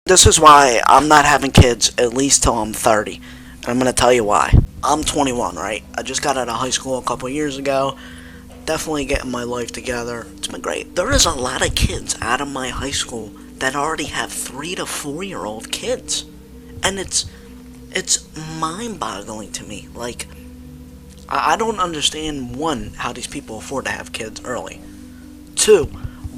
This is why I'm not having kids at least till I'm 30. And I'm going to tell you why. I'm 21, right? I just got out of high school a couple years ago. Definitely getting my life together. It's been great. There is a lot of kids out of my high school that already have 3 to 4 year old kids. And it's mind-boggling to me. Like, I don't understand, one, how these people afford to have kids early. Two,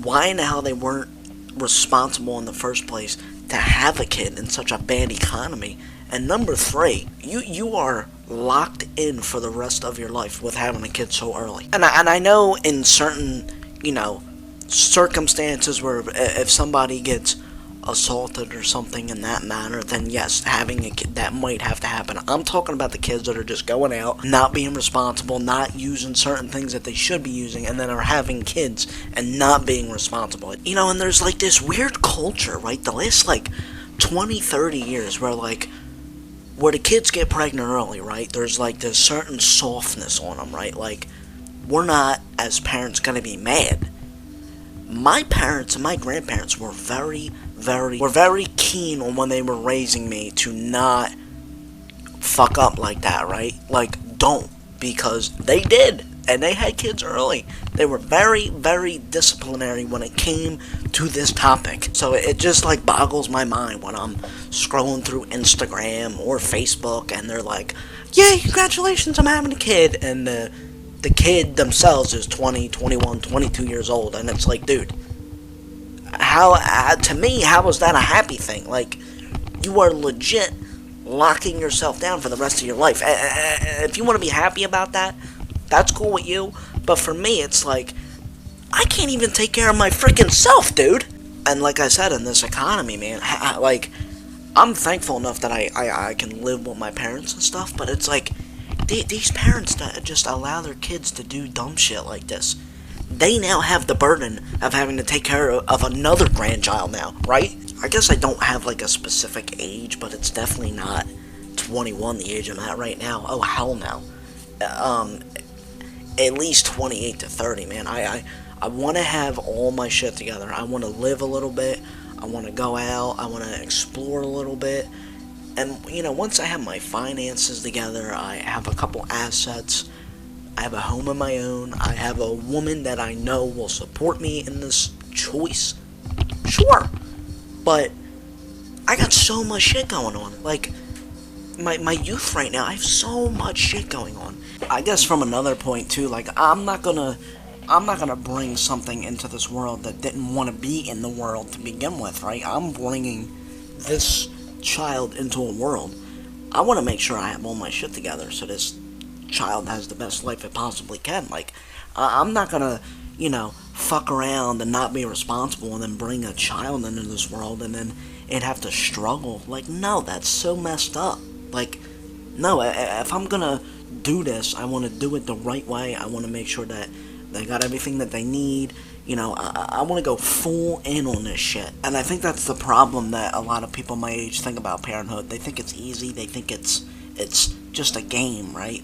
why in the hell they weren't responsible in the first place to have a kid in such a bad economy. And number three, you are locked in for the rest of your life with having a kid so early. And I know in certain, circumstances where if somebody gets assaulted or something in that manner, then yes, having a kid, that might have to happen. I'm talking about the kids that are just going out, not being responsible, not using certain things that they should be using, and then are having kids and not being responsible. And there's like this weird culture, right? The last 20, 30 years where the kids get pregnant early, right? There's like this certain softness on them, right? Like, we're not, as parents, gonna be mad. My parents and my grandparents were very keen on when they were raising me to not fuck up like that, right? Like, don't, because they did, and they had kids early. They were very disciplinary when it came to this topic. So it just boggles my mind when I'm scrolling through Instagram or Facebook and they're like, "Yay, congratulations, I'm having a kid," and the kid themselves is 20, 21, 22 years old, and it's like, dude, to me, how is that a happy thing? Like, you are legit locking yourself down for the rest of your life. If you want to be happy about that, that's cool with you, but for me, it's like, I can't even take care of my freaking self, dude. And like I said, in this economy, man, I'm thankful enough that I can live with my parents and stuff, but it's like, these parents that just allow their kids to do dumb shit like this, they now have the burden of having to take care of another grandchild now, right? I guess I don't have a specific age, but it's definitely not 21, the age I'm at right now. Oh, hell no. At least 28 to 30, man. I want to have all my shit together. I want to live a little bit. I want to go out. I want to explore a little bit. And, once I have my finances together, I have a couple assets, I have a home of my own, I have a woman that I know will support me in this choice, sure. But I got so much shit going on. Like, my youth right now, I have so much shit going on. I guess from another point, too, I'm not gonna bring something into this world that didn't want to be in the world to begin with, right? I'm bringing this child into a world. I want to make sure I have all my shit together so this child has the best life it possibly can. I'm not gonna, fuck around and not be responsible and then bring a child into this world and then it have to struggle. No, that's so messed up. No, if I'm gonna do this, I want to do it the right way. I want to make sure that they got everything that they need. I want to go full in on this shit. And I think that's the problem that a lot of people my age think about parenthood. They think it's easy. They think it's just a game, right?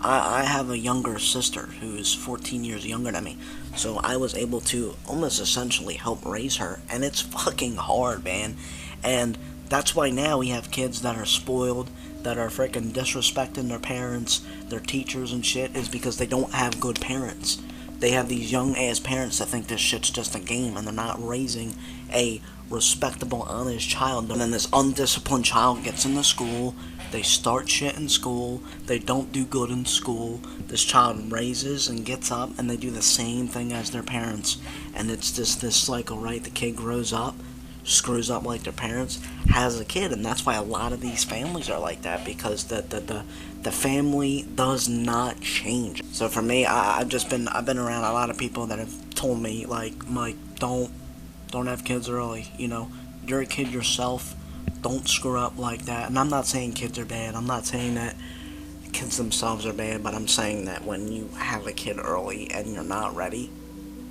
I have a younger sister who's 14 years younger than me. So I was able to almost essentially help raise her. And it's fucking hard, man. And that's why now we have kids that are spoiled, that are freaking disrespecting their parents, their teachers and shit, is because they don't have good parents. They have these young-ass parents that think this shit's just a game, and they're not raising a respectable, honest child. And then this undisciplined child gets into school, they start shit in school, they don't do good in school, this child raises and gets up, and they do the same thing as their parents. And it's just this cycle, right? The kid grows up, screws up like their parents, has a kid, and that's why a lot of these families are like that, because the family does not change. So for me, I've been around a lot of people that have told me, Mike, don't have kids early. You're a kid yourself. Don't screw up like that. And I'm not saying kids are bad. I'm not saying that kids themselves are bad, but I'm saying that when you have a kid early and you're not ready,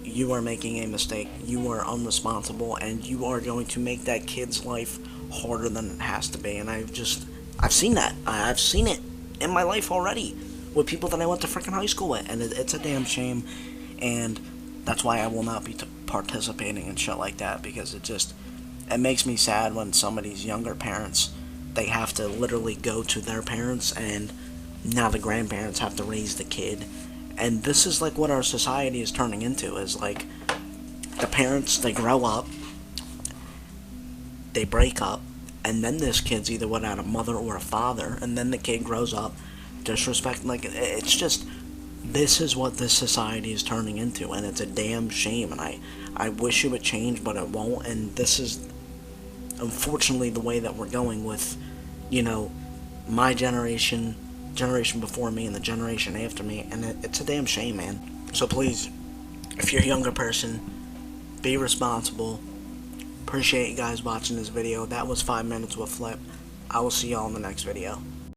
you are making a mistake. You are unresponsible, and you are going to make that kid's life harder than it has to be. And I've seen that. I've seen it in my life already with people that I went to freaking high school with, and it's a damn shame. And that's why I will not be participating in shit like that, because it makes me sad when some of these younger parents, they have to literally go to their parents, and now the grandparents have to raise the kid. And this is like what our society is turning into, is like the parents, they grow up, they break up, and then this kid's either without a mother or a father, and then the kid grows up disrespecting. Like, it's just, this is what this society is turning into, and it's a damn shame. And I wish it would change, but it won't. And this is unfortunately the way that we're going with, you know, my generation before me, and the generation after me. And it's a damn shame, man. So please, if you're a younger person, be responsible. Appreciate you guys watching this video. That was 5 minutes with Flip. I will see y'all in the next video.